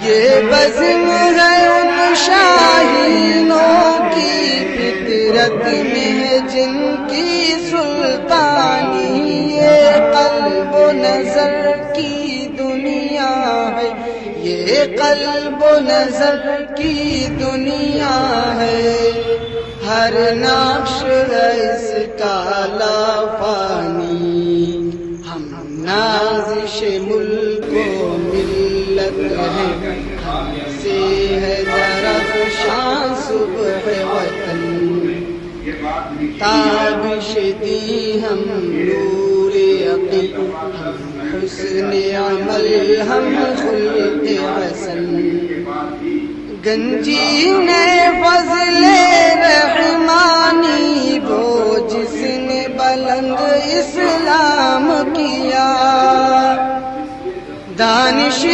یہ بزم ہے ان شاہینوں کی فطرت میں ہے جن کی سلطانی، یہ قلب و نظر کی دنیا ہے، یہ قلب و نظر کی دنیا ہے، ہر نقش ہے اس کا لافانی، ہم نازش ملک و ملت ہیں، ہم سے ہے درخشاں صبح وطن، تابش دی ہم نور یقین، ہم حسن عمل، ہم خلق حسن، گنجین فضل رحمانی وہ جس نے بلند اسلام کیا، دانش